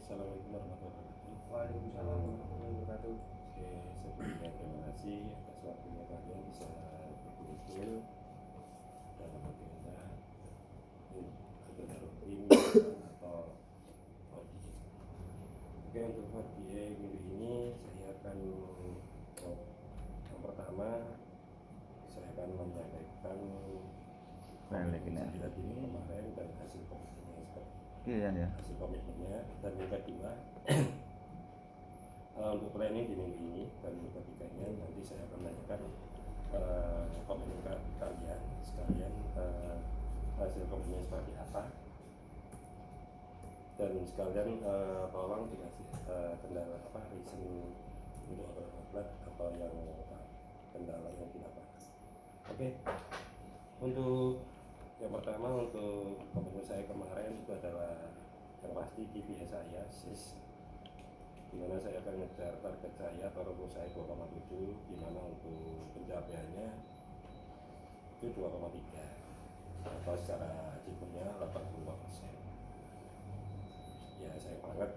Assalamualaikum warahmatullahi wabarakatuh. Waalaikumsalam warahmatullahi wabarakatuh. Oke, sebelumnya terima kasih atas waktunya kalian bisa berkumpul dalam agenda rutin atau audio. Oke, untuk audio minggu ini saya akan yang pertama saya akan menyampaikan saya ini kemarin dan hasil komitmennya hasil komitmennya, dan yang kedua untuk planning di minggu ini, dan yang ketiganya nanti saya akan menanyakan komitmen kalian sekalian, hasil komitmen seperti apa, dan sekalian tolong dikasih kendala apa reason untuk overlap atau yang kendala yang tidak apa. Oke, untuk yang pertama untuk komitmen saya kemarin itu adalah yang pasti KPI saya SIS, dimana saya akan ngejar target saya atau rumus saya 2,7, dimana untuk pencapaiannya itu 2,3 atau secara achievement-nya 85%. Ya sayang banget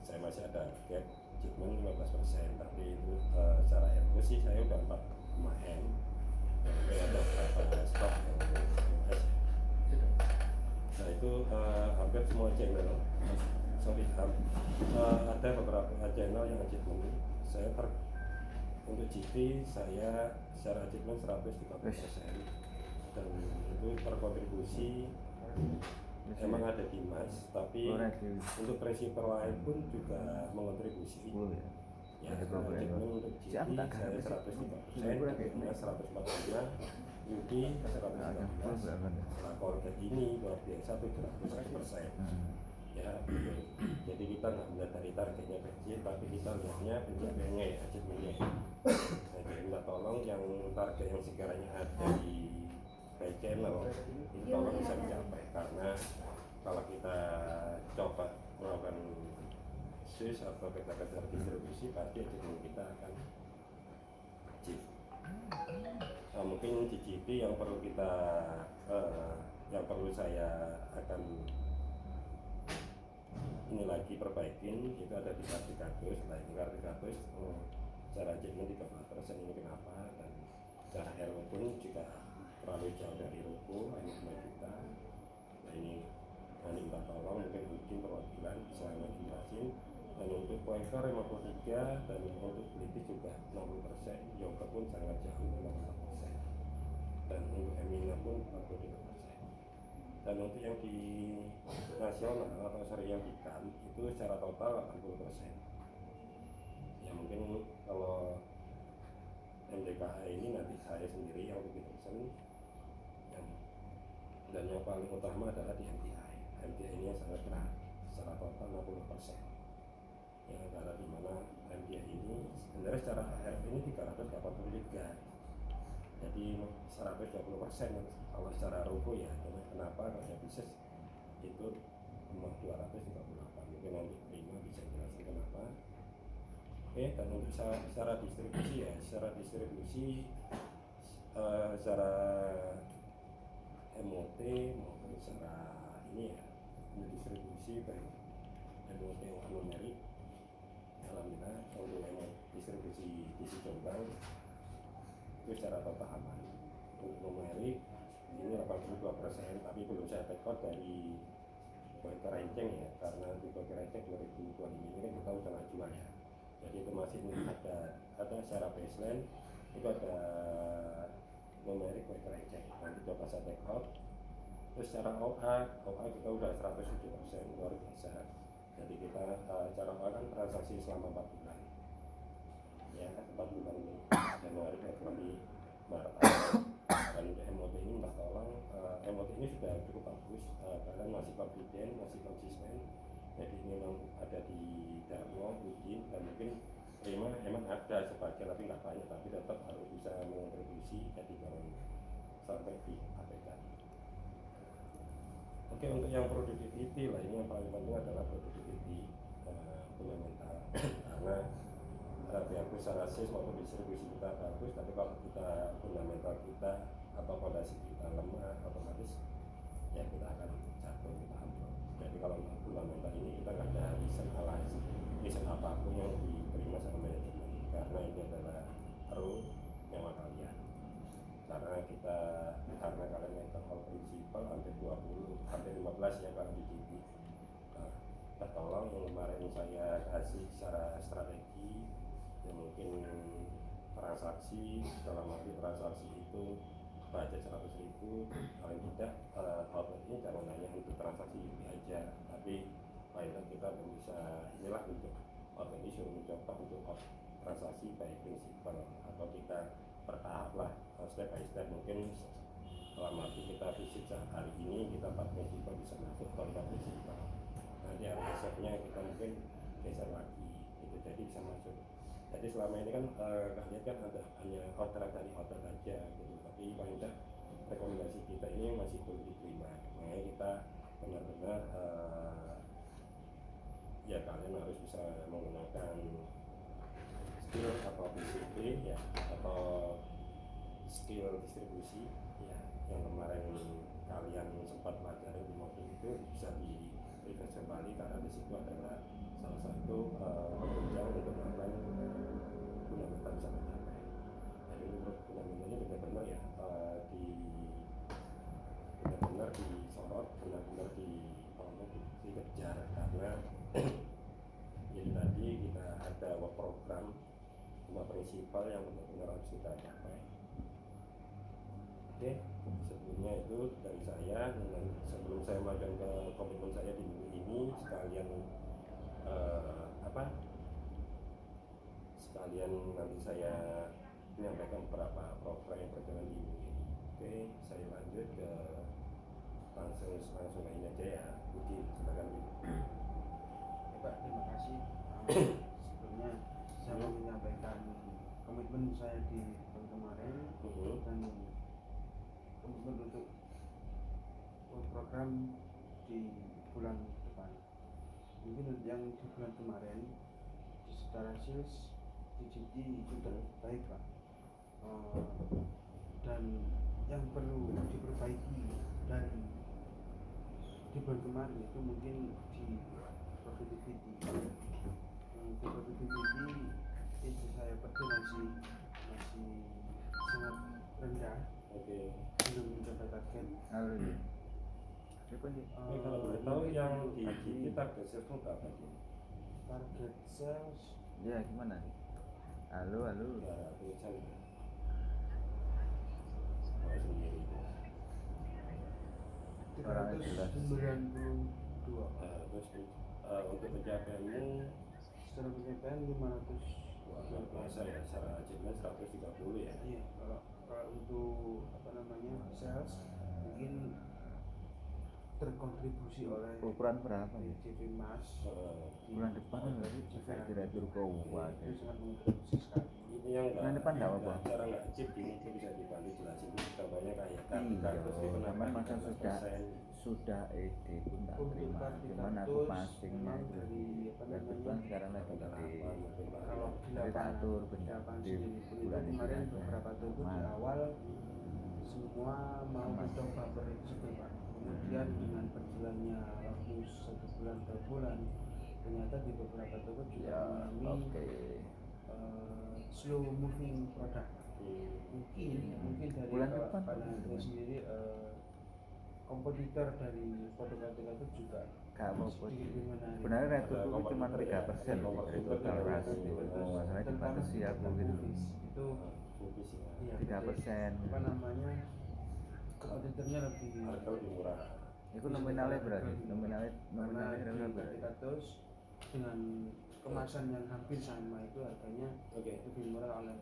saya masih ada gap achievement 15%, tapi itu secara RO sih saya udah 4,M. Ada beberapa stok yang nah itu hampir semua channel ada beberapa channel yang achievement saya untuk GT saya secara achievement 130%, dan itu berkontribusi emang ada Dimas, tapi untuk prinsipal lain pun juga mengontribusi. Ya, achievement untuk GT saya 103%, Dimas 145%, Yudi 115%. Setelah korget ini luar biasa 700%. Ya, jadi kita nggak melihat dari targetnya kecil, tapi kita lihatnya pencapaiannya ya, achievementnya. Nah, jadi minta tolong yang target yang sekiranya ada di back channel itu tolong bisa dicapai, karena kalau kita coba melakukan switch atau kita kejar distribusi, pasti achievement kita akan kecil. Nah, mungkin di GP yang perlu kita yang perlu saya akan ini lagi perbaikin itu ada di Kartikatus. Nah, di Kartikatus cara achievement 30% ini kenapa, dan cara RO pun juga terlalu jauh dari ruko hanya 5 juta. Nah, ini minta tolong mungkin perwakilan bisa menjelasin. Dan untuk pointer 53, dan untuk politik juga 60%, Yoga pun sangat jauh 50%, dan untuk Emina pun 43%. Dan untuk yang di nasional atau yang di KAM itu secara total 80%. Ya mungkin kalau MDKA ini nanti saya sendiri yang lebih pesen, dan yang paling utama adalah di MTI. MTI ini yang sangat berat, secara total 60%. Yang antara di mana MTI ini sebenarnya secara RP ini 383, jadi 120%. Kalau secara ruko ya, kenapa kalau bisnis itu cuma 238, mungkin nanti Prima bisa jelasin kenapa. Oke, dan untuk secara distribusi ya, secara MOT maupun secara ini ya, untuk distribusi baik MOT maupun numerik, alhamdulillah untuk distribusi di Jombang itu secara total aman. Untuk numerik ini 82%, tapi belum saya record dari Kue Kerenceng ya, karena di Kue Kerenceng 2025 ini kan kita udah jual ya, jadi itu masih ada secara baseline itu ada numerik Kue Kerenceng, nanti coba saya take out. Terus secara OA kita udah 107%, luar biasa. Jadi kita cara OA kan transaksi selama 4 bulan ya, 4 bulan Januari, Februari, Maret, dan untuk MOT ini minta tolong, MOT ini sudah cukup bagus, kalian masih confident, masih konsisten. Jadi ini memang ada di Darmo, Udin, dan mungkin Prima emang ada sebagian tapi nggak banyak, tapi tetap harus bisa mengontribusi, jadi jangan sampai di APK. Oke, untuk yang productivity lah, ini yang paling penting adalah productivity fundamental. Karena biarpun secara sales maupun distribusi kita bagus, tapi kalau kita fundamental kita atau fondasi kita lemah, otomatis ya kita akan jatuh, kita ambruk. Jadi kalau fundamental ini kita nggak ada prinsipal hampir 20, hampir 15 ya kalau di GP. Nah, tertolong yang kemarin saya kasih secara strategi ya mungkin transaksi, dalam arti transaksi itu budget 100.000, paling tidak outlet ini jangan hanya untuk transaksi UPI aja, tapi paling tidak kita bisa inilah untuk outlet ini suruh mencoba untuk transaksi baik prinsipal atau kita bertahap lah, step by step. Mungkin dalam arti kita visit hari ini kita 4 prinsipal bisa masuk ke 5 prinsipal, nanti hari esoknya kita mungkin geser lagi gitu, jadi bisa masuk. Jadi selama ini kan kalian kan ada hanya orderan dari order aja gitu, tapi paling tidak rekomendasi kita ini masih perlu diterima. Makanya kita benar-benar ya kalian harus bisa menggunakan skill atau PCP ya, atau skill distribusi ya, yang kemarin kalian sempat pelajari di modul itu bisa di refresh kembali, karena di situ adalah salah satu penunjang untuk melakukan fundamental bisa tercapai. Jadi menurut fundamentalnya benar-benar ya benar-benar disorot, benar-benar dikejar, karena jadi tadi kita ada work program 5 prinsipal yang benar-benar harus kita capai. Oke, sebelumnya itu dari saya, dan sebelum saya majukan ke komitmen saya di minggu ini, sekalian sekalian nanti saya menyampaikan beberapa program yang berjalan di minggu ini. Oke, saya lanjut ke langsung ini aja ya, Budi, silakan. Ya, Pak, terima kasih. Sebelumnya saya mau menyampaikan komitmen saya di tahun kemarin dan komitmen untuk program di bulan depan. Mungkin yang di bulan kemarin di secara sales DGT sudah baik, Pak, dan yang perlu diperbaiki dari di bulan kemarin itu mungkin di productivity. Di productivity itu saya percaya masih sangat rendah. Oke. Belum mencapai target. Kalau boleh tahu yang di target sales itu berapa sih? Target sales ya gimana? Halo. Ya, tulisan sendiri itu. 392. Terus untuk pencapaiannya Secara pencapaian 500. luar biasa ya, secara achievement 130 ya. Iya, kalau untuk sales mungkin terkontribusi oleh Ukuran berapa ya? JP Mas Bulan depan berarti direktur keuangan. itu sangat mengontribusi sekali. Ini yang Bulan depan nggak apa-apa. cara nggak chip ini itu bisa dibantu jelasin contohnya kayak Iya, terus itu memang masa sudah pun tak terima, cuman aku passingnya itu di kebetulan sekarang lagi Kalau jadi tak atur benar di bulan ini kemarin aja. beberapa tahun di awal semua mau mencoba berisiko, Pak. Kemudian dengan berjalannya waktu 1 bulan 2 bulan, ternyata di beberapa toko juga Ya, mengalami slow moving produk. Mungkin dari bulan depan Pak Nandri sendiri kompetitor dari produk-produk itu juga gak mau sedikit menarik. sebenarnya returku cuma 3% itu kalau rasio masalahnya dibatasi aku gitu Itu iya, 3%. apa namanya, kompetitornya lebih murah. Itu nominalnya berarti nominalnya karena berapa di berarti? Katus dengan kemasan yang hampir sama itu harganya lebih murah oleh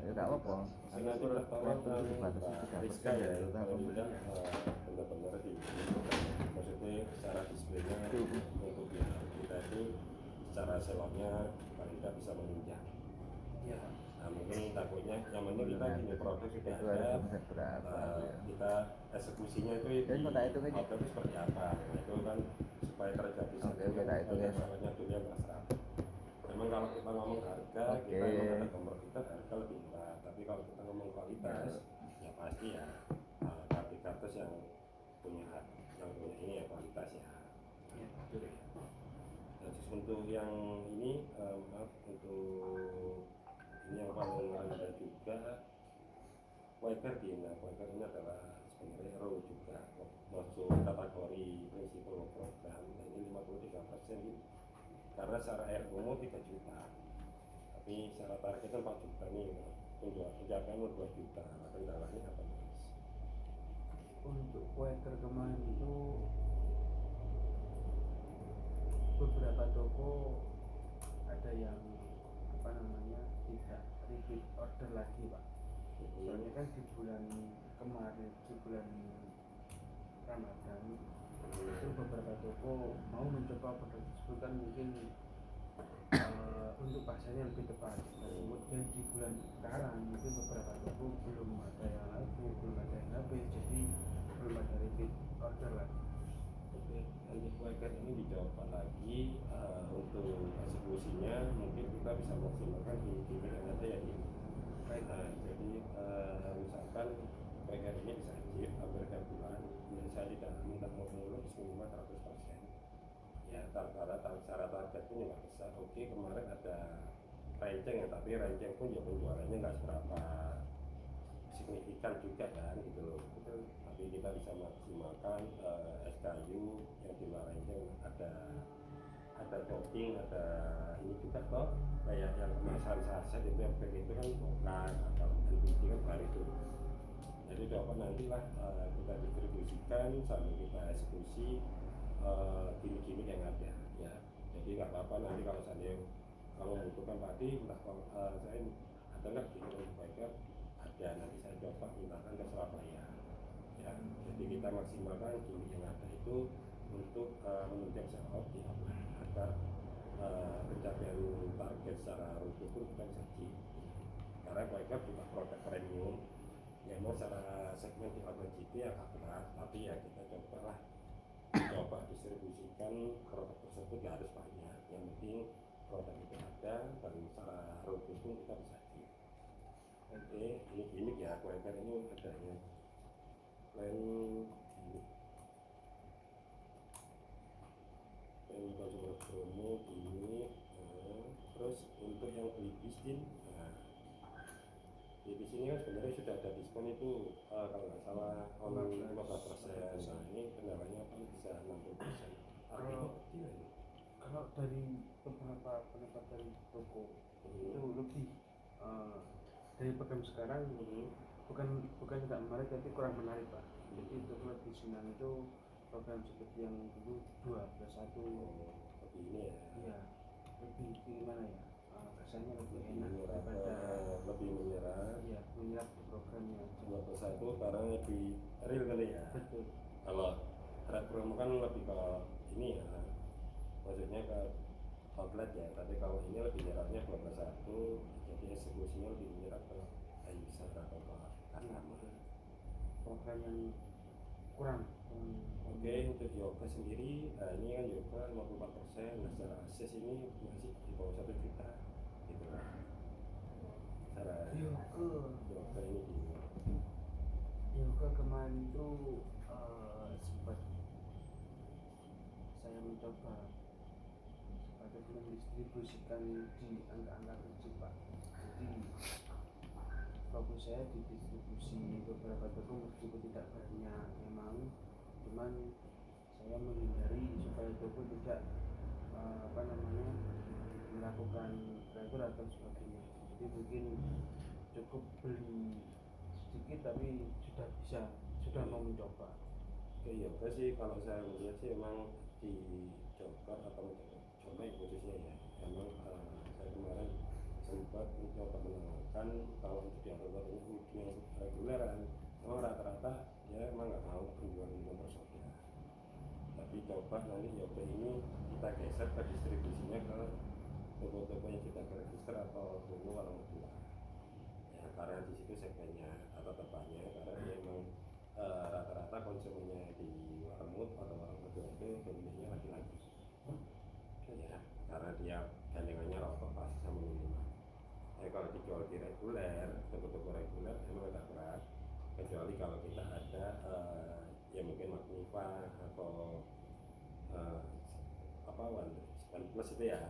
Ya gak apa-apa Karena tidak tahu returku dibatasi 3% ya, itu kalau apa tidak benar-benar di maksudnya secara displaynya untuk kita itu secara selotnya paling tidak bisa menunjang. ya. Nah mungkin takutnya yang penting kita punya produk sudah itu ada, harus berapa ya. kita eksekusinya itu Dan kota itu kan outlet itu seperti apa, nah, itu kan supaya terjadi Oke, kota itu ya. masalahnya dulu yang terserah. Memang kalau kita ngomong harga, Oke. kita memang ada kompetitor harga lebih murah, tapi kalau kita ngomong kualitas ya pasti ya kartu-kartu yang punya ini ya kualitas ya. Betul ya. Dan untuk yang ini maaf untuk ini yang paling rendah juga Wiper di Wiper ini adalah sebenarnya RO juga masuk kategori prinsipal program. Nah, ini 53% gitu. Karena secara RO 3 juta, tapi secara target kan 4 juta nih, pencapaian 2 juta. Kendalanya apa Mas? Untuk Quaker kemarin itu beberapa toko ada yang tidak repeat order lagi Pak. Soalnya kan di bulan kemarin, di bulan Ramadan itu beberapa toko mau mencoba produk tersebut kan mungkin untuk pasarnya lebih tepat. Kemudian di bulan sekarang mungkin beberapa toko belum ada yang laku, belum ada yang habis, jadi belum ada repeat order lagi. Oke, untuk Quaker ini dicoba lagi untuk eksekusinya mungkin kita bisa maksimalkan gimmick yang ada ya ini. Jadi misalkan Quaker ini bisa achieve hampir tiap bulan. Ya, saya tidak minta mulus minimal 100%. Ya, secara target pun nggak besar. Oke, kemarin ada renceng ya, tapi renceng pun ya penjualannya nggak seberapa signifikan juga kan gitu loh. Tapi kita bisa maksimalkan SKU yang di luar renceng, ada topping, ada ini juga toh, kayak yang kemasan saset itu yang begitu kan bukan, atau LPG kan baru itu. Jadi coba nantilah kita distribusikan sambil kita eksekusi gimmick-gimmick yang ada ya. Jadi nggak apa-apa nanti kalau saya kalau membutuhkan padi, entah saya ada nggak gimmick untuk Quaker, ada, nanti saya coba mintakan ke Surabaya ya. Jadi kita maksimalkan gimmick yang ada itu untuk menunjang sell out di offline agar pencapaian target secara rutin pun kita bisa achieve. Karena Quaker juga produk premium ya, memang secara segmen di GT agak berat, tapi ya kita coba distribusikan produk tersebut, gak harus banyak, yang penting produk itu ada dan secara rutin pun kita bisa achieve. Oke, ini gimmick ya, Quaker ini adanya plan gimmick, plan consumer promo gimmick. Terus untuk yang beli bisnis, di sini kan sebenarnya sudah ada diskon itu kalau nggak salah 15%. Nah, ini kendalanya apa bisa 60%. Kalau dari beberapa pendapat dari toko itu lebih dari program sekarang bukan tidak menarik tapi kurang menarik Pak. Jadi untuk lebih senang itu program seperti yang dulu 2+1 seperti ini ya. Iya, lebih gimana ya? Kesannya lebih enak daripada lebih menyerah. Iya, menyerap programnya. 2+1 karena lebih real kali ya. Betul. Kalau trade promo kan lebih ke ini ya, maksudnya ke outlet ya. Tapi kalau ini lebih menyerapnya 2+1, jadi eksekusinya lebih menyerap ke user atau ke customer. Program yang kurang. Oke, untuk yoga sendiri, ini kan yoga 54%, nah secara akses ini masih di bawah 1 juta gitu lah. Secara yoga ini di yoga kemarin itu sempat saya mencoba untuk mendistribusikan di angka-angka kecil Pak. Jadi fokus saya di distribusi beberapa toko meskipun tidak banyak memang, cuman saya menghindari supaya toko tidak melakukan retur atau sebagainya. Jadi mungkin cukup beli sedikit tapi sudah mau mencoba. Oke, yoga sih kalau saya melihat sih emang di Joker atau coba yang khususnya ya, emang saya kemarin sempat mencoba menawarkan kalau untuk di outlet ini yang reguleran, memang rata-rata ya emang nggak mau penjual minum bersoda. Tapi coba nanti yoga ini kita geser ke distribusinya ke toko-toko yang sudah register atau dulu warung tua ya, karena di situ segmennya atau tempatnya, karena dia memang rata-rata konsumennya di warung atau warung tua itu dominannya laki-laki ya, karena dia gandengannya rokok pasti sama minuman. Kalau dijual di reguler, toko-toko reguler emang agak berat, kecuali kalau kita ada ya mungkin Magnifa atau One Plus itu ya,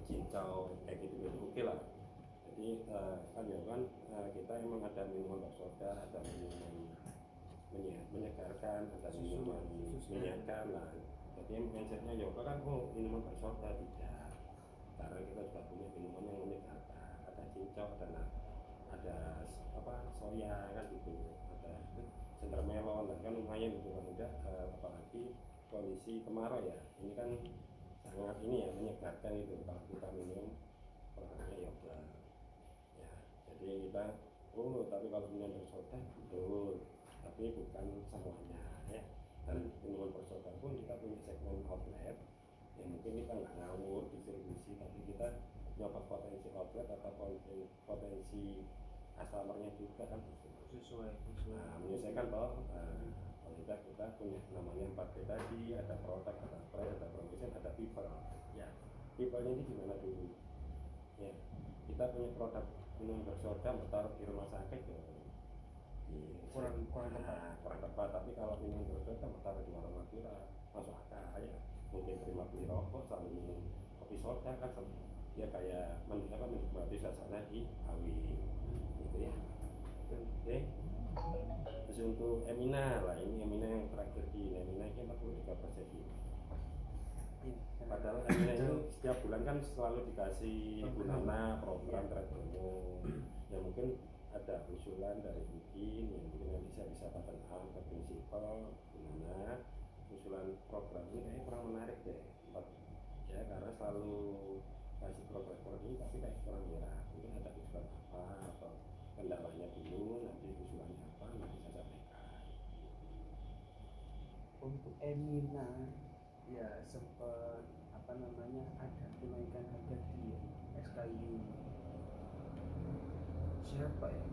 cincau kayak gitu oke lah. Jadi kan ya kan kita emang ada minuman bersoda, ada minuman menyegarkan, ada minuman menyegarkan lah. Jadi mindsetnya yoga kan minuman bersoda tidak. Karena kita juga punya minuman yang menyegarkan, ada cincau, ada apa soya kan gitu, ada cendera melon kan lumayan gitu kan udah apalagi kondisi kemarau ya ini kan sangat ini ya menyegarkan gitu kalau kita minum produknya yoga ya. Jadi kita tapi kalau minum bersoda betul tapi bukan semuanya ya. Dan minuman bersoda pun kita punya segmen outlet yang mungkin kita nggak ngawur distribusi tapi kita nyoba potensi outlet atau potensi customernya juga kan sesuai. Nah, menyelesaikan toh kalau kita punya namanya 4P tadi, ada produk, ada brand, ada promotion, ada people ya. People ini gimana dulu ya, kita punya produk minum bersoda bertaruh di rumah sakit ya kurang tepat. Tapi kalau minum bersoda bertaruh di warung Madura masuk akal ya, mungkin terima beli rokok sambil minum kopi soda kan ya kayak menikmati suasana di Awi gitu ya. Oke. Terus untuk Emina lah, ini Emina yang terakhir di Emina ini 43% ini. Padahal Emina itu setiap bulan kan selalu dikasih Bunana program trade promo. Ya mungkin ada usulan dari mungkin yang mungkin nanti saya bisa button up ke prinsipal Bunana. Usulan program ini kayaknya kurang menarik deh. Ya karena selalu kasih program ini tapi kayak kurang merah. Mungkin ada usulan apa atau kendalanya dulu, nanti usulannya apa nanti saya sampaikan. Untuk Emina ya sempat ada kenaikan harga di SKU siapa ya?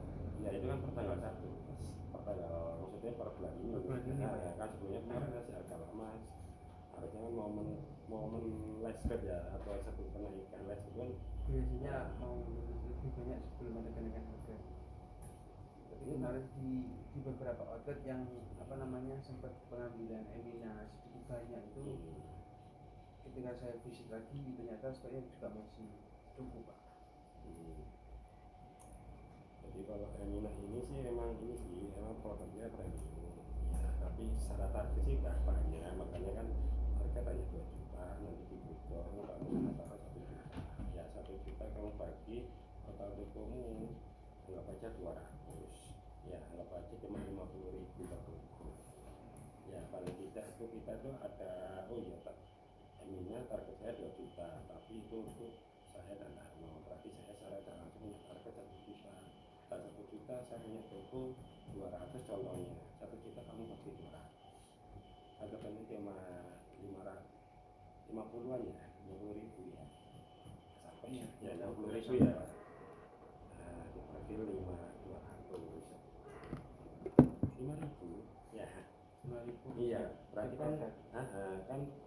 Ya itu kan per tanggal 1 maksudnya per bulan ini kan sebelumnya kemarin masih harga lama harusnya kan momen last grade ya atau sebelum kenaikan last grade kan biasanya mau lebih banyak sebelum ada kenaikan harga. Tapi kemarin di beberapa outlet yang sempat pengambilan Emina sedikit banyak itu ketika saya visit lagi ternyata stoknya juga masih cukup Pak. Jadi kalau Emina ini sih emang produknya premium ya, tapi secara target sih nggak banyak, makanya kan harga hanya 2 juta nanti di bogor kamu katakan 1 juta ya 1 juta kamu bagi total depomu anggap aja 200 ya, anggap aja cuma 50.000 per buku ya. Paling tidak itu kita tuh ada Emina target saya 2 juta tapi itu untuk saya dan Arno, berarti saya secara langsung punya target 1 juta. 1 juta saya punya toko 200 contohnya, 1 juta kamu bagi 200 anggapannya cuma 50-an ya, 50.000 ya sampai ya 50.000 ya. Nah dibagi 5.000 ya 5.000 iya, berarti kan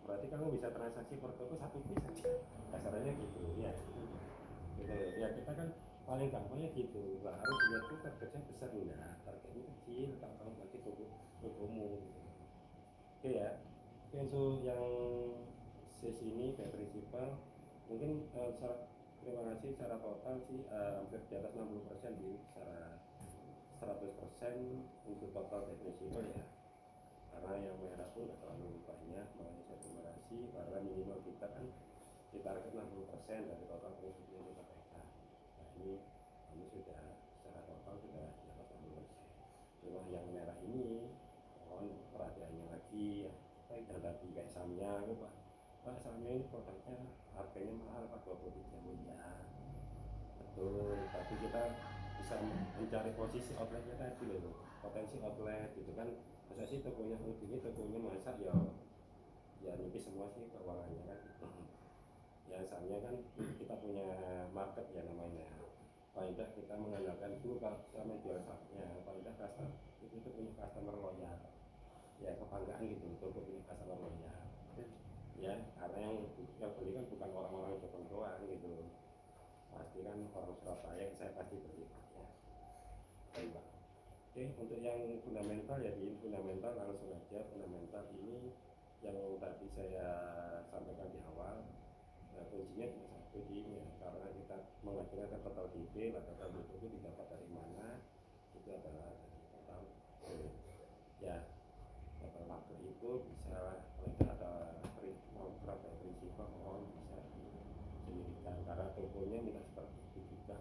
berarti kamu bisa transaksi per toko 1 piece saja kasarnya gitu ya. Gitu ya, kita kan paling gampangnya gitu, nggak harus lihat tuh targetnya besar enggak, targetnya kecil kalau kamu bagi tokomu gitu. Oke ya. Oke, untuk yang sesi ini kayak prinsipal mungkin terima kasih secara total sih hampir di atas 60% di secara 100% untuk total prinsipal ya, karena yang merah pun nggak terlalu banyak, makanya saya terima kasih karena minimal kita kan ditarget 60% dari total prinsipal yang kita pegang. Nah ini kami sudah secara total sudah di atas 60%. Cuma yang merah ini mohon perhatiannya lagi ya. Yang tadi kayak Samyang Pak Samyang ini produknya harganya mahal Pak 23 miliar betul, tapi kita bisa mencari posisi outletnya tadi loh, potensi outlet gitu kan. Masa sih tokonya ini tokonya masa ya nipis semua sih keuangannya kan. Ya Samyang kan kita punya market ya namanya, paling tidak kita mengandalkan itu kalau sama jual sapnya, paling tidak customer itu punya customer loyal ya, kebanggaan gitu toko punya customer loyal ya, karena yang beli kan bukan orang-orang Jepang doang gitu, pasti kan orang Surabaya saya pasti beli ya. Baik Pak. Oke, untuk yang fundamental ya di fundamental langsung aja. Fundamental ini yang tadi saya sampaikan di awal, kuncinya cuma satu ini ya, karena kita mengajukan total DP, total DP itu didapat dari mana, itu adalah dari total ya pada waktu itu bisa mereka ada program dari risiko mohon bisa disediakan karena tokonya minta seperti itu juga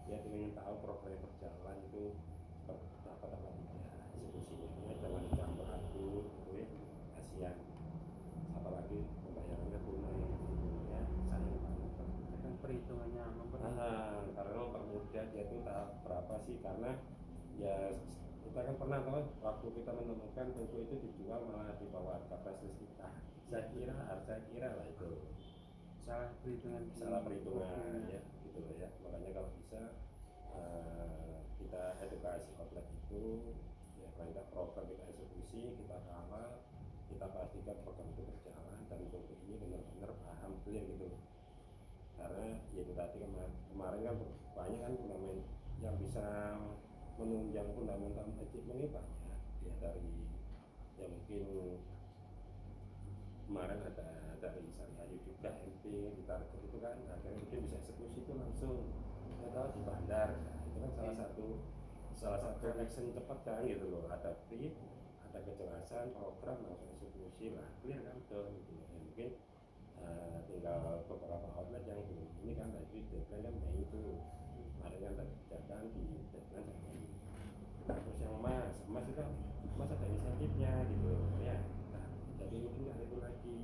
dia ingin tahu program berjalan itu seperti apa ya eksekusinya jangan dicampur aduk gitu ya kasihan apalagi pembayarannya tunai ya sayang banget Kan perhitungannya karena mempermudah dia tuh tahap berapa sih karena ya kita kan pernah tahu waktu kita menemukan toko itu dijual malah di bawah harga flash list kita saya kira lah itu salah perhitungan ya gitu loh ya makanya kalau bisa kita edukasi outlet itu ya paling tidak program kita eksekusi kita kawal kita pastikan program itu berjalan dan toko ini benar-benar paham clear gitu karena ya itu tadi kemarin kan banyak kan fundamental yang bisa menunjang fundamental achievement ini banyak ya dari ya mungkin kemarin ada dari Syariah juga MP di target itu kan akhirnya mungkin bisa eksekusi itu langsung atau di bandar nah, itu kan salah satu action cepat kan gitu loh ada tip ada kejelasan program langsung eksekusi lah clear kan tuh gitu ya mungkin tinggal beberapa outlet yang belum ini kan tadi deadline kan Mei itu kemarin kan tadi kerjakan di deadline sampai nah, terus yang emas itu emas ada insentifnya gitu ya nah, jadi mungkin ada itu lagi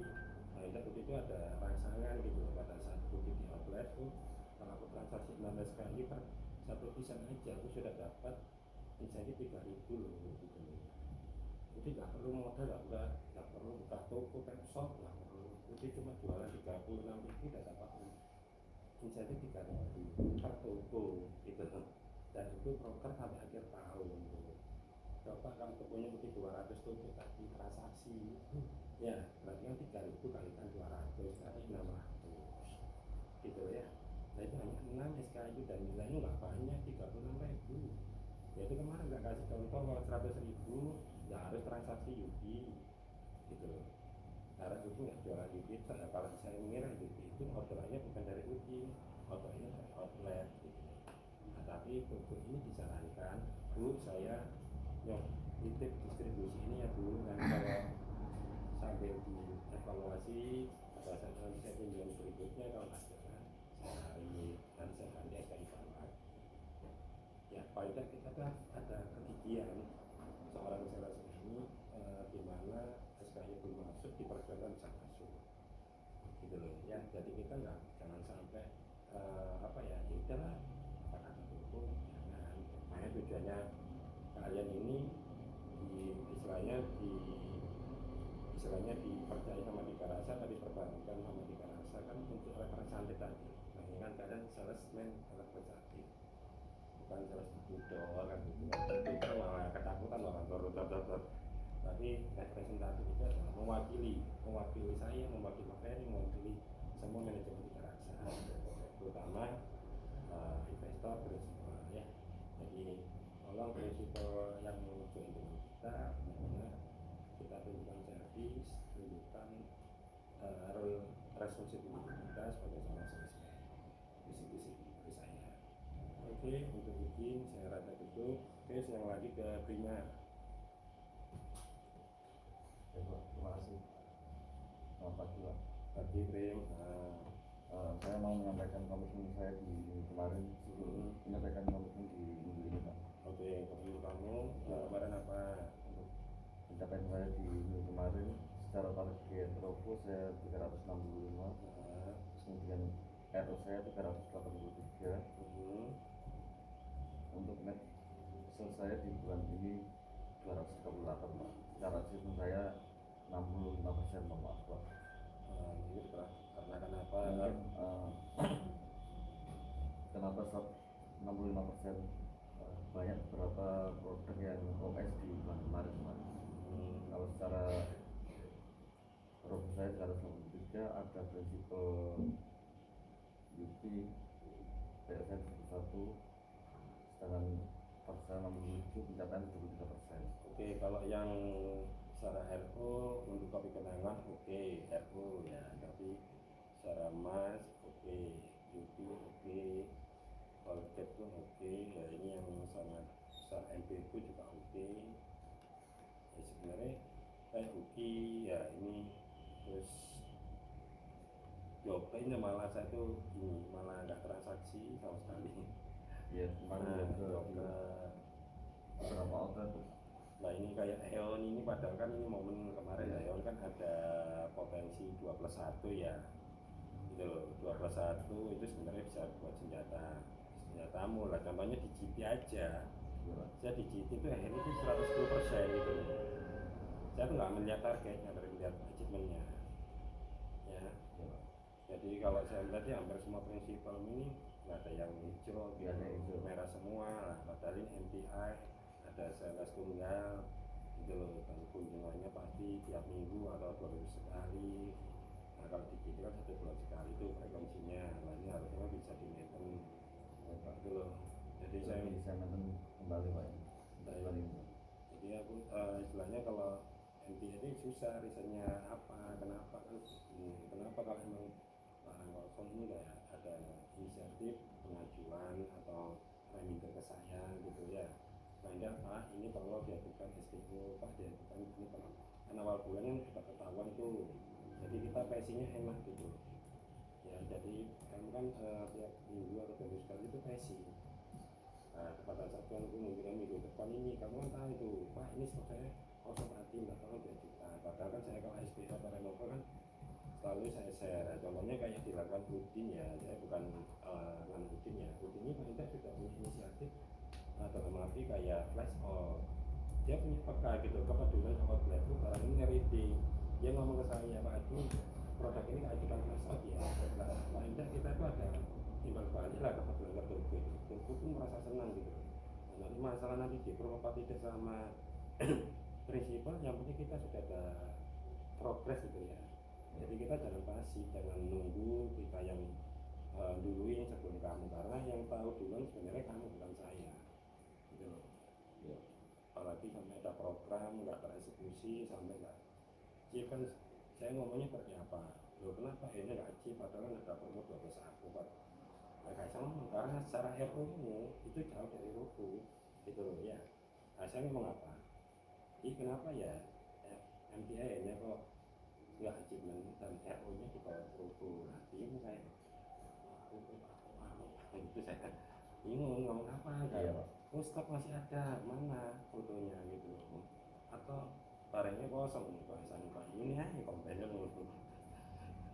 nah itu ada rangsangan gitu pada saat booking di outlet tuh kalau aku transaksi 16 kali per satu desain aja aku sudah dapat insentif 3.000 loh gitu loh jadi nggak perlu modal nggak perlu buka toko kan shop nggak perlu jadi cuma jualan 36.000 udah dapat insentif 3.000 per toko gitu dan itu broker sampai akhir tahun gitu. Coba kalau tokonya mungkin 200 toko tadi transaksi ya berarti kan 3.000 kalikan 200 berarti 600 gitu ya nah itu hanya 6 SKU dan nilainya nggak banyak 36.000 ya itu kemarin nggak kasih contoh kalau 100.000 nggak harus transaksi Yuki gitu karena itu nggak jualan Yuki kalau saya mengira Yuki itu orderannya bukan dari Yuki orderannya dari outlet gitu nah tapi toko ini disarankan Bu saya titip distribusi ini ya Bu nanti kalau sambil dievaluasi pada saat nanti saya pinjam berikutnya kalau ada nanti saya ganti SKI Bapak ya paling tidak kita kan ada kegigihan seorang sales ini di mana SKI belum masuk diperjuangkan bisa masuk gitu loh ya jadi kita nggak jangan sampai apa ya udahlah apakah itu jangan makanya tujuannya kalian ini istilahnya dipercaya sama Tiga Rasa tadi perbankan sama Tiga Rasa kan untuk representatif tadi nah kan kalian salesman representatif bukan sales budol kan gitu itu kan malah ketakutan orang baru tapi representatif itu adalah mewakili saya mewakili Ferry mewakili semua manajemen Tiga Rasa terutama investor prinsipal ya jadi tolong prinsipal yang join dengan kita benar-benar kita tunjukkan servis tunjukkan role responsibility kita sebagai seorang salesman visi-visi dari saya oke untuk bikin saya rasa cukup oke saya lagi ke Prima terima kasih selamat pagi Pak pagi Prim saya mau menyampaikan komitmen saya di minggu kemarin menyampaikan komitmen di minggu ini Pak oke komitmen kamu kemarin apa untuk pencapaian saya di minggu kemarin secara target ROFO saya 365 kemudian RO saya 383 untuk net sales saya di bulan ini 238 Pak secara achievement saya 65% maaf Pak ini karena kenapa mungkin kenapa 65% banyak beberapa produk yang OS di bulan kemarin kalau secara produk saya secara 93 ada prinsipal UP PSN 1 sedangkan persen 67 pencapaian 73%. Oke, kalau yang secara RO untuk kopi kenangan oke, RO ya, tapi secara mas oke, UP oke, Colgate pun oke, ya ini yang sangat secara MPQ juga oke. Suzuki ya ini, terus Yobain malah saya tuh ini malah nggak transaksi sama sekali. Ya kemarin Nah, juga di Yoga. beberapa outlet tuh. Nah ini kayak Eon ini padahal kan ini momen kemarin Iya. Eon kan ada potensi 2+1 ya, gitu loh. 2+1 itu sebenarnya bisa buat senjatamu lah, contohnya di GT aja. Iya. Saya di GT itu akhirnya itu 110% gitu loh. Saya tuh nggak melihat targetnya, tapi melihat achievementnya ya. Iya. Jadi kalau saya lihat ya hampir semua prinsipal ini nggak ada yang hijau, Nggak ada yang hijau. merah semua lah. Padahal ini MPI ada sales tunggal gitu loh, dan kunjungannya pasti tiap minggu atau 2 minggu sekali. Nah kalau di kita kan 1 bulan sekali itu frekuensinya, nah ini harusnya bisa di maintain gitu loh. Jadi saya bisa nonton kembali Pak ya. Nah, Kembali. jadi aku istilahnya kalau MPI ini susah risetnya apa, kenapa kan kenapa kalau emang barang kosong ini kayak ada inisiatif pengajuan atau reminder ke saya gitu ya. Nah enggak Pak, ini perlu diajukan SPO, Pak diajukan ini perlu. Kan awal bulan kan sudah ketahuan tuh, jadi kita passingnya enak gitu ya. Jadi kamu kan tiap minggu atau 2 minggu sekali itu passing. Nah, kepada satuan kemungkinan minggu depan ini kamu kan tahu itu, Pak ini stok saya kosong hati nggak tahu diajukan. Padahal kan saya kalau SPO atau Renova kan selalu saya share. Contohnya kayak dilakukan Udin ya, saya bukan kan Udin ya. Udin ini paling tidak sudah punya inisiatif dalam arti kayak flash out. Dia punya peka gitu, kepedulian outlet itu barang ini ready. Dia ngomong ke saya, Pak Adi, produk ini ajukan flash out ya. Nah, paling tidak kita itu ada timbal balik lah kepedulian ke Turku itu. Turku pun merasa senang gitu. Nah, nanti masalah nanti di apa tidak sama prinsipal, yang penting kita sudah ada progres gitu ya. Jadi kita jangan pasif, jangan nunggu kita yang duluin sebelum kamu, karena yang tahu duluan sebenarnya kamu bukan saya gitu loh ya. Apalagi sampai ada program nggak tereksekusi, sampai nggak chip kan saya ngomongnya seperti apa loh, kenapa ini nggak chip padahal ada promo 21 Pak. Nah kayak saya ngomong karena secara RO itu jauh dari ROFO gitu loh ya. Nah saya ngomong apa, ini kenapa ya MTI nya kok nggak achievement dan RO nya di bawah ROFO. Nah bingung saya, itu saya bingung ngomong apa kan. Iya Pak. Oh stok masih ada, mana fotonya gitu, atau barangnya kosong, bahasanya Pak ini ya komplainnya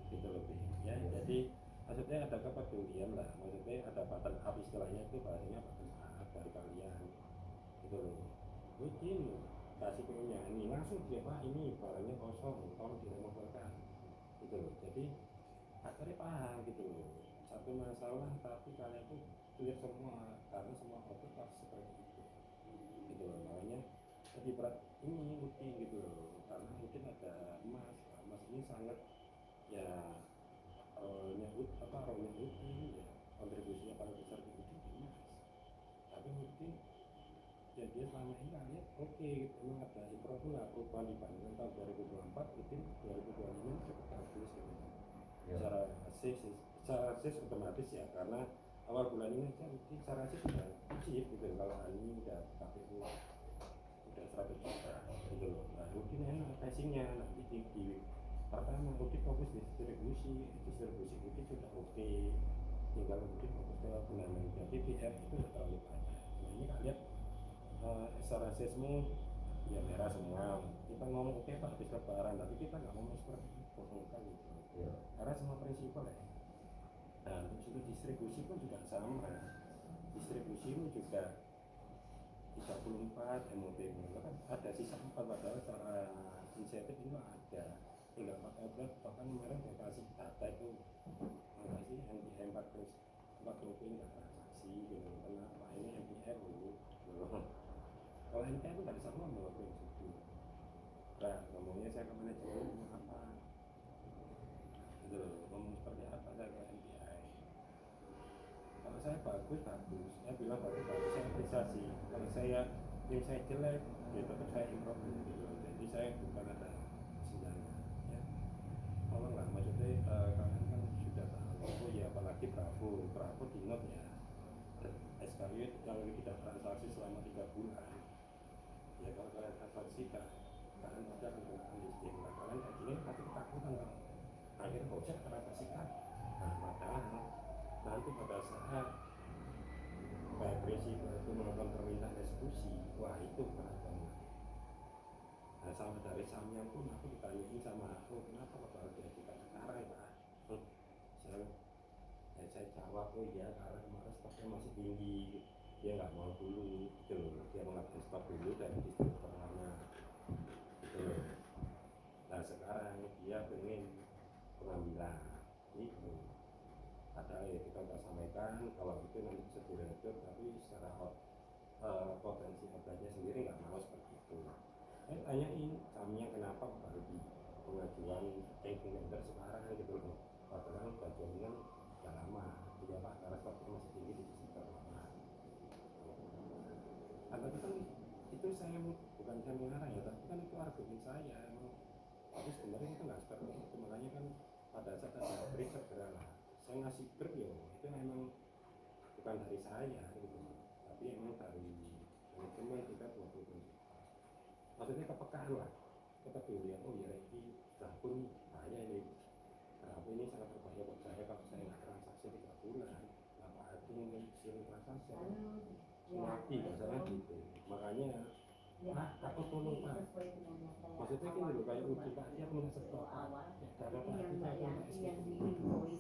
gitu lebih ya. Jadi maksudnya ada kepedulian lah, maksudnya ada button up, istilahnya itu bahasanya button up dari kalian gitu loh. Rutin kasih punya ini langsung dia, Pak ini barangnya kosong, tolong diremovkan gitu loh. Jadi akhirnya paham gitu loh, satu masalah tapi kalian tuh clear semua, karena semua produk pasti seperti itu gitu loh. Makanya lebih berat ini rutin gitu loh, karena mungkin ada emas. Nah, emas ini sangat ya nyebut apa rohnya rutin ya, kontribusinya paling besar di rutin di emas. Tapi rutin ya dia selama ini kalian oke gitu, memang ada improvement lah, perubahan dibandingkan tahun 2024 rutin 2025 cukup bagus gitu. Secara sis otomatis ya, karena awal bulan ini kan secara sis sudah achieve gitu. Kalau ini udah KPU udah 100 juta gitu loh. Nah rutin enak passingnya, nanti di pertama rutin fokus distribusi rutin sudah oke, tinggal rutin fokus ke penanaman. Jadi PR itu udah terlalu banyak. Nah ini kalian secara sismu ya merah semua. Kita ngomong oke Pak habis lebaran, tapi kita nggak ngomong seperti itu kan gitu. Iya. Karena semua prinsipal ya. Nah untuk situ distribusi pun juga sama, distribusi pun juga 34 MOP kan ada sisa 4, padahal secara insentif itu ada tinggal 4 outlet. Bahkan kemarin saya kasih data itu makasih MPR 4 MOP nggak transaksi gitu. Kenapa ini MPR dulu kalau MPR itu nggak bisa ngomong waktu itu. Nah ngomongnya saya ke manajemen ngomong apa gitu loh, ngomong seperti apa saya ke MPI. Kalau saya bagus, saya bilang bagus, saya apresiasi. Kalau saya tim saya jelek, ya tetap saya improve gitu. Jadi saya bukan ada senjata ya. Tolonglah, maksudnya kalian kan sudah tahu, oh ya apalagi Bravo di note ya. SKW yang tidak transaksi selama 3 bulan. Ya kalau kalian transaksi kan kalian pada menggunakan listing, nah kalian kayak gini pasti ketakutan kan, akhirnya nggak usah kenapa sih kan. Nah padahal nanti pada saat Pak Presiden itu melakukan permintaan eksekusi, wah itu berat banget. Nah sama dari Samyang pun aku ditanyain sama aku, kenapa kok baru diajukan sekarang Pak? Saya jawab, oh iya karena kemarin stoknya masih tinggi, dia nggak mau dulu gitu loh, dia mengambil stok dulu dari distributor lama gitu loh. Nah sekarang dia pengen pengambilan itu, padahal ya kita udah sampaikan kalau itu nanti bisa diretur, tapi secara potensi obatnya sendiri nggak mau seperti itu. Saya tanyain Samyang kenapa baru di pengajuan changing tender sekarang gitu loh, padahal bajuannya udah lama. Iya Pak, karena stoknya masih tinggi di distributor lama. Nah, tapi kan itu saya bukan saya mengarang ya, tapi kan itu argumen saya emang. Tapi sebenarnya itu nggak seperti itu, makanya kan pada saat ada break segeralah saya ngasih break ya, itu memang bukan dari saya gitu, tapi emang dari manajemen kita waktu itu. Maksudnya kepekaan lah, kepedulian, oh ya ini berapa nih bahaya ini, berapa ini sangat berbahaya buat saya kalau saya nggak transaksi 3 bulan, apa arti mungkin disuruh transaksi mati bahasanya gitu. Makanya aku tolong Pak, maksudnya gini loh, kayak uji Pak dia punya stok karena Pak kita punya SPP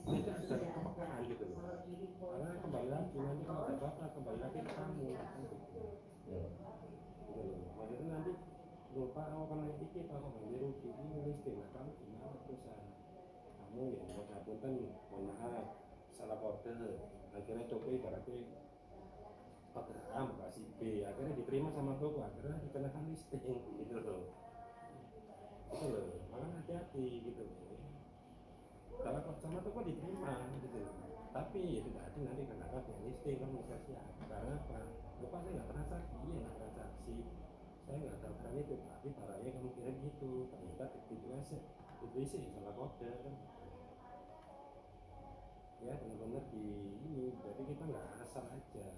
itu sudah kepekaan gitu loh, karena kembali lagi nanti kalau ada apa kembali lagi ke kamu kan gitu. Gitu loh, maksudnya nanti lupa aku kan iki Pak kok banjir rugi ini listing, nah kamu gimana perusahaan kamu ya mohon maaf salah kode, akhirnya coba ibaratnya order A kasih B, akhirnya diterima sama toko, akhirnya dikenakan listing gitu loh. Itu loh, makanya hati-hati gitu loh. Kalau sama toko diterima gitu loh, tapi ya tidak ada nanti kenapa dia listing kan bisa siap. Karena apa? Lupa saya nggak transaksi, iya nggak transaksi, saya nggak tahu kan itu, tapi barangnya kamu kirim gitu, ternyata itu aja, itu sih salah kode kan. Ya benar-benar di ini, jadi kita nggak asal aja.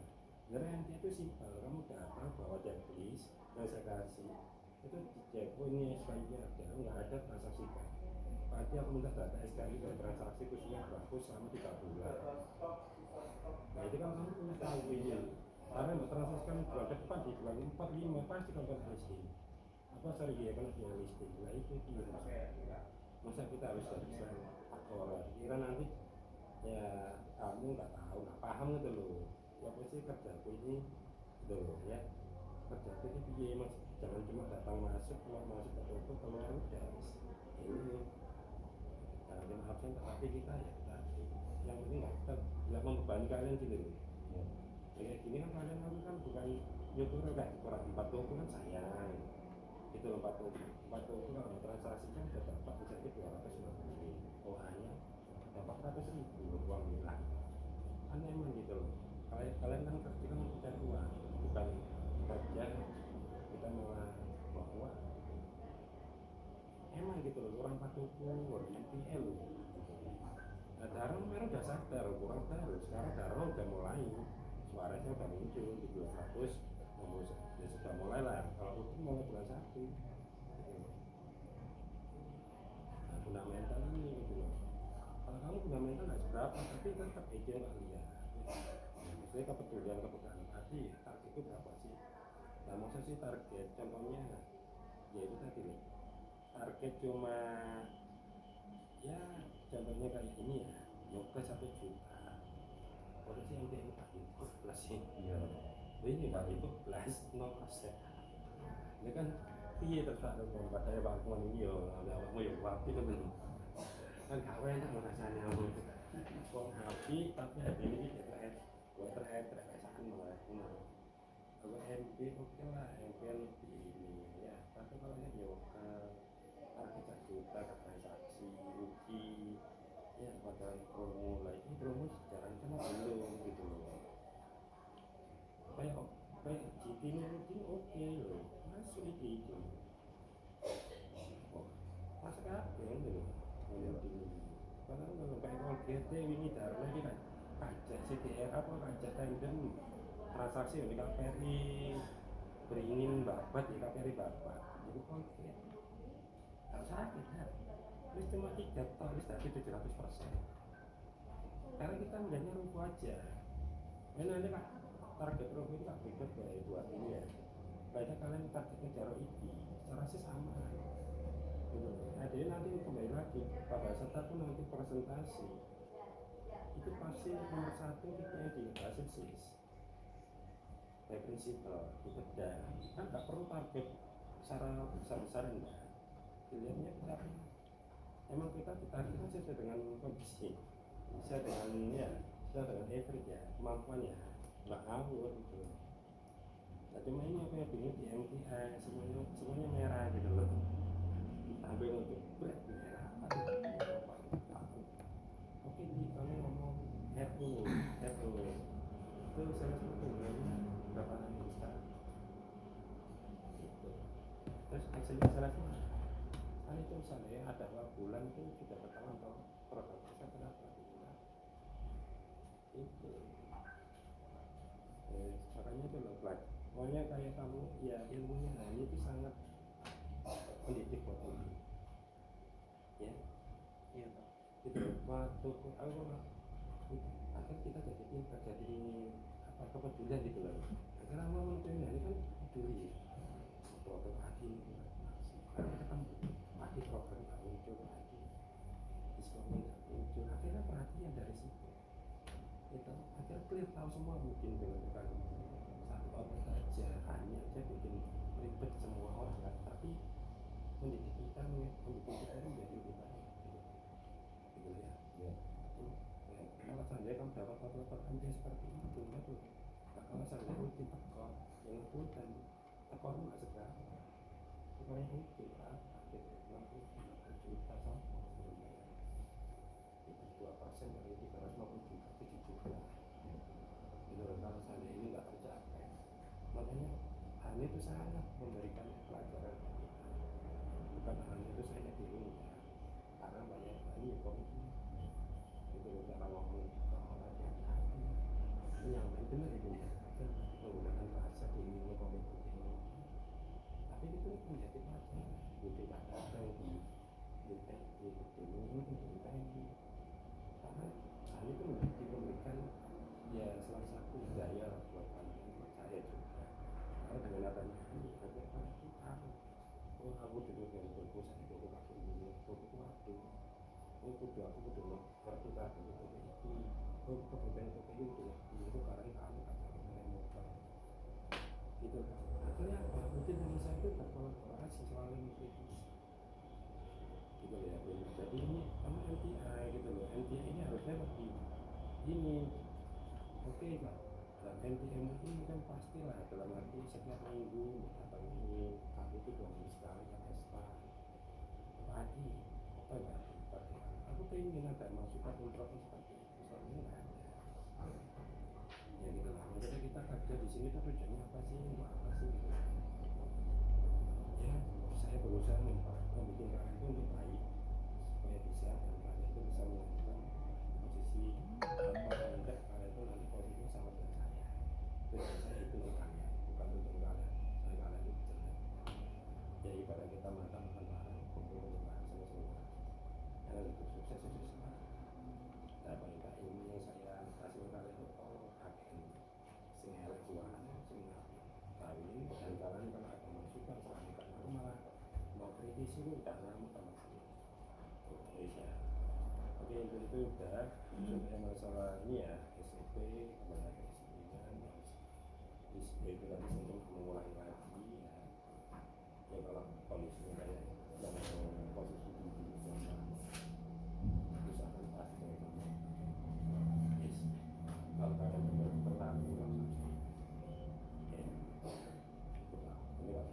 Garansi itu simpel, kamu datang bawa checklist yang saya kasih, itu dicek, oh ini SKI-nya ada, nggak ada transaksi kan. Berarti aku minta data SKI dan transaksi khususnya berlaku selama 3 bulan. Nah itu kan kamu punya tahu ini, karena mau transaksikan bulan depan di bulan 4, 5 pasti kamu kan listing. Apa sorry ya kan dia listing, nah itu dia. Masa kita harus bisa aktor, kira nanti ya kamu nggak tahu, nggak paham gitu loh. Ya pasti kerjaku ini gitu loh ya, kerjaku ini piye mas, jangan cuma datang masuk keluar masuk ke toko keluar udah ini jangan cuma absen, tapi kita ya kita yang ini nggak kita nggak membebani kalian gitu loh. Kayak gini kan kalian kan bukan nyukur kayak kurang 4 toko kan sayang itu 4 toko kalau transaksi kan sudah dapat insentif 250, oh hanya dapat 100.000 uang hilang kan emang gitu loh. Kalian kan kerja kan mencari uang, bukan kerja kita malah bahwa emang gitu loh, orang patuku orang MPL loh. Nah Darang kemarin udah sadar kurang baru, sekarang Darang udah mulai suaranya udah muncul di 200 ya sudah mulai lah, kalau itu mulai bulan 1 gitu. Nah fundamental ini gitu loh, kalau kamu fundamental nggak seberapa tapi tetap aja nggak lihat. Maksudnya kepedulian kepekaan tadi target itu berapa sih? Nah maksudnya sih target contohnya ya itu tadi loh, target cuma ya contohnya kayak ini ya, nyokes 1 juta, potensi MTN 14 sih. Iya. Ini 14 0%. Ini kan iya terserah dong padahal bangun ini yo ada awakmu yo waktu itu belum kan gak enak rasanya kok happy tapi hati ini terkesan malah kalau MP oke lah, MP lebih ini ya, tapi kalau yang target 1 juta ke transaksi rugi ya padahal promo lagi, promo jalan kan belum gitu loh. Kayak GT ini rugi oke loh, masuk itu masuk apa ya gitu loh. Kalau kayak GT ini darah lagi kan pajak CTR apa pajak tender transaksi di KPRI beringin babat di KPRI babat itu konkret Gak sakit kan? Terus cuma 3 tahun, terus tadi 700%. Karena kita melihatnya rumput aja. Ya nanti Pak, target rumput itu Pak berikut kayak buat ini ya. Baiknya kalian targetnya jaro iki, secara sih sama. Gitu. Nah, jadi nanti kembali lagi pada saat itu nanti presentasi itu pasti nomor 1 kita yang dikasih sis. Kayak prinsipal, itu dah. Kan nggak perlu target secara besar-besaran enggak. Dilihatnya kita emang kita ditargetkan sesuai dengan kondisi, sesuai dengan ya, sesuai dengan average ya, kemampuannya, nggak ngawur gitu. Nah cuma ini apa yang bingung di MTI semuanya merah gitu loh. Ambil untuk berat merah, oke di kami ngomong RO itu saya sebut dengan berapa juta gitu. Terus hasilnya salah semua. Kan itu misalnya ada 2 bulan itu sudah ketahuan toh produk kita berapa gitu. Itu makanya itu loh Black. Pokoknya kayak kamu ya ilmunya ini itu sangat pendidik buat kamu ya. Iya Pak. Itu waktu aku akan kita jadi pintar, jadi apa kepedulian gitu loh. Karena mau menuntutnya ini kan peduli produk pagi ini karena kita pagi program nggak muncul lagi, diskonnya nggak muncul, akhirnya perhatian dari situ. Itu akhirnya clear tahu semua mungkin dengan bukan satu orang saja, hanya aja bikin ribet semua orang kan, tapi mendidik kita menjadi lebih baik gitu ya. Ya. Kalau seandainya kamu dapat otot anjay seperti itu, betul. Kalau seandainya rutin tekor, yang rutin tekor nggak seberapa. Tekor yang rutin lah, akhirnya 60 juta sama. 2% dari 350 juta, 7 juta. Itu kalau seandainya ini nggak tercapai, makanya hanya itu sangat memberikan pelajaran kita. Bukan hanya itu saya di rumah, karena banyak kali komitmen. Itu cara ngomong orang yang benar itu ya, menggunakan bahasa ini komitmen ini. Tapi itu menjadi pelajaran. Jadi ada yang di karena hal itu memberikan ya salah satu daya buat kalian percaya juga. Karena dengan adanya ini ada pada kita, oh aku dulu dengan berpusat itu aku pakai dulu, aku waktu, oh kudu aku kudu kita dulu itu, oh kebutuhan itu itu karena kamu kata dengan motor, gitu. Akhirnya apa? Mungkin dengan saya itu berkolaborasi soal nutrisi. Gitu ya, jadi ini kamu MTI gitu loh. MTI ini harusnya lebih ini oke Pak. Dan MTM ini kan pastilah dalam arti setiap minggu atau ini kami itu 2 minggu sekali kan SPA pagi apa ya pagi. Aku pengen ada masukan introvert seperti itu, soalnya nggak ada ya gitu lah. Jadi kita kerja di sini tuh tujuannya apa sih, apa sih gitu. Ya saya berusaha membuat kalian itu untuk baik supaya bisa dan kalian itu bisa menentukan posisi apa enggak kalian itu nanti posisinya sama dengan saya. Tujuan saya itu untuk kalian, bukan untuk kalian. Saya kalian itu jelek. Ya ibarat kita makan bareng, kumpul bareng sama-sama. Karena itu sukses itu semua. Nah paling tak ilmu yang saya kasih kalian itu akan sing elek jualan, sing kawin dan kalian kalau ada masukan soalnya kan aku malah mau kritisi itu tidak lama sama sini. Oke itu udah sudah masalah ini ya SOP kembali ke kesempatan itu tadi untuk mengulangi lagi ya. Ya kalau kondisinya kayak yang posisi di zona itu akan pasti yes. Kalau kalian berlaku langsung ya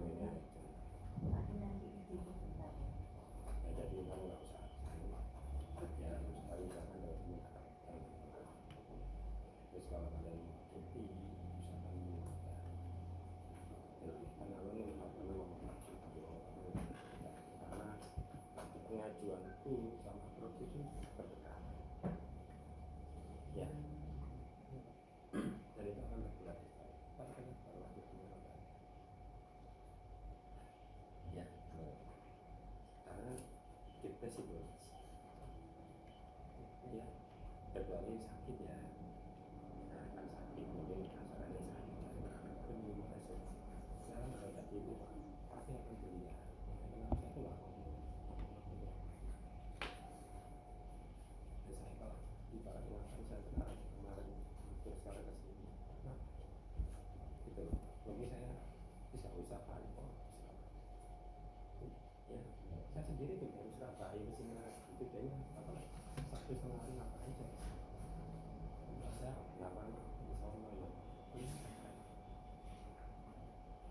ini kan saya sebenarnya jadi kamu nggak usah ya terus kali misalkan dari menggunakan terus kalau kalian cuti misalkan ya karena lo ngomong lagi karena pengajuanku sama produk itu berdekatan ya dan itu akan berbulan pada baru lagi ya kecuali sakit ya, nah, kan sakit mungkin kasarannya sakit tapi belum masuk saya kalau tadi itu pasti akan kuliah kenapa saya tuh nggak ngomong dan saya kalau ibaratnya kan saya sekarang kemarin hampir sekarang ke sini nah gitu loh mungkin saya bisa usahakan kok ya saya sendiri tuh dari Surabaya ke sini itu kayaknya apa 1,5 hari ngapain saya saya ngapain di sana ya ini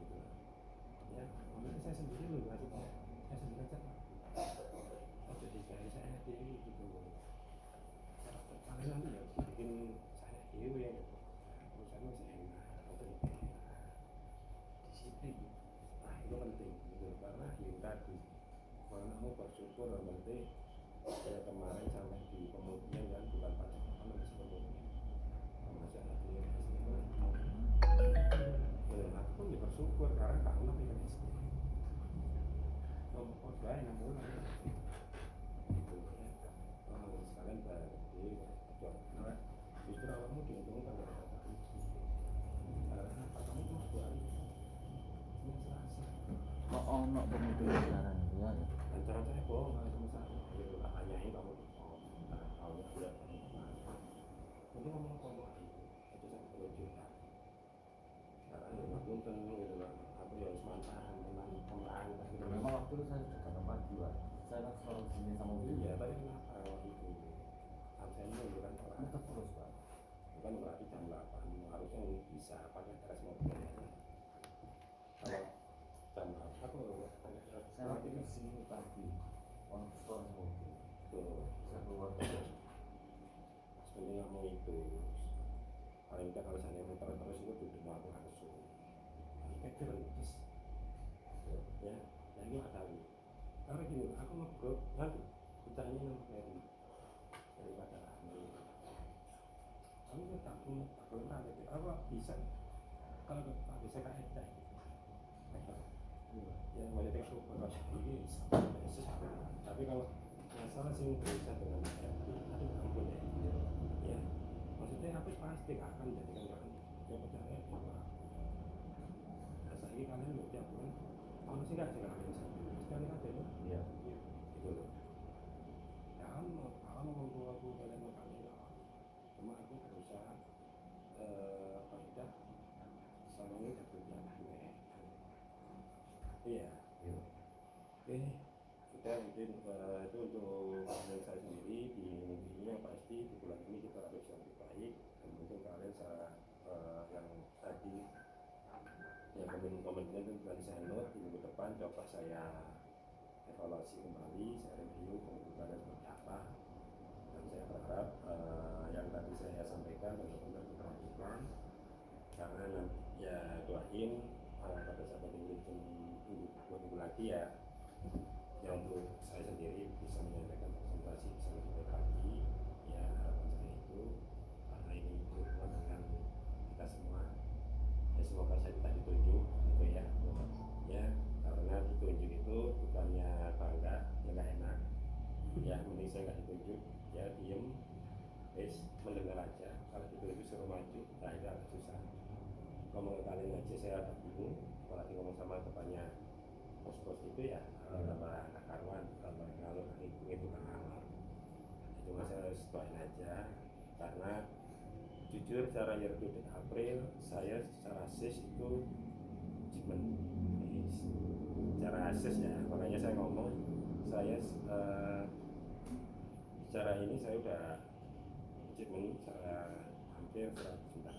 gitu ya makanya saya sendiri loh ngasih saya sendiri aja oh jadi saya dewi gitu kalian nanti ya bikin saya dewi ya gitu urusannya saya enak disiplin nah itu penting gitu karena yang tadi kalau kamu bersyukur yang penting kayak kemarin sampai di kemudian kan bukan pajak apa masih kemudian masih ada di aku ya bersyukur karena kamu nanti kan SD nomor baik namun gitu ya sekalian berarti nah justru awalmu diuntungkan dari kata kunci karena apa kamu tuh hari ini Selasa ono pemikiran sekarang itu ya. antara saya bohong kalau sama saya gitu tak tanyain kamu tuh tahu ya bulan ini ngomong ngomong aja itu saya perlu cerita karena ini punten gitu lah aku ya harus manfaat tentang pemeran gitu Memang waktu itu saya sudah datang pagi Pak. Saya kan selalu sini sama mobil. iya tapi kenapa waktu itu absennya itu kan orang Tetap terus Pak. bukan berarti jam 8 harusnya bisa pakai teras mobil ya kalau jam 8 aku pakai teras Saya waktu itu sini pagi. On store mobil. tuh Saya keluar. sebenarnya kamu itu paling tidak kalau saya muter terus itu duduk aku langsung kayak terus ya nah ini ada karena gini aku ngobrol nanti ditanya nama Mary daripada Mary kamu kan tak pernah gitu apa bisa kalau tak bisa kayak kita ya banyak yang super ini tapi kalau masalah sih bisa dengan happy aduh ampun ya maksudnya aku pasti gak akan jadikan kalian ya percaya apa nah saya ini kalian loh tiap bulan kalau sih gak sih kalian sekali ada loh Iya. gitu loh ya kamu mau aku kalian mau kalian cuma aku berusaha apa tidak sama ini dapat yang iya oke kita mungkin itu untuk kalian saya sendiri di minggu ini yang pasti di bulan ini kita harus yang lebih baik dan mungkin kalian yang tadi yang komen-komennya itu bukan saya note di minggu depan coba saya evaluasi kembali saya review kemudian kalian seperti apa dan saya berharap yang tadi saya sampaikan benar-benar diperhatikan karena nanti ya doain pada saat minggu lagi ya untuk saya sendiri bisa menyampaikan presentasi bisa lebih baik lagi ya harapan saya itu karena ini berhubungan dengan kita semua ya semoga saya tidak ditunjuk gitu ya karena ditunjuk itu bukannya bangga ya nggak enak ya mending saya nggak ditunjuk ya diem mendengar aja kalau ditunjuk suruh maju nah itu agak susah ngomong ke kalian aja saya agak bingung apalagi ngomong sama depannya bos-bos itu ya tambah anak karuan tambah ngalur itu kan amal itu mas saya doain aja karena jujur secara year to date April saya secara sis itu achievement secara ases ya makanya saya ngomong saya secara ini saya udah achievement secara hampir 100 juta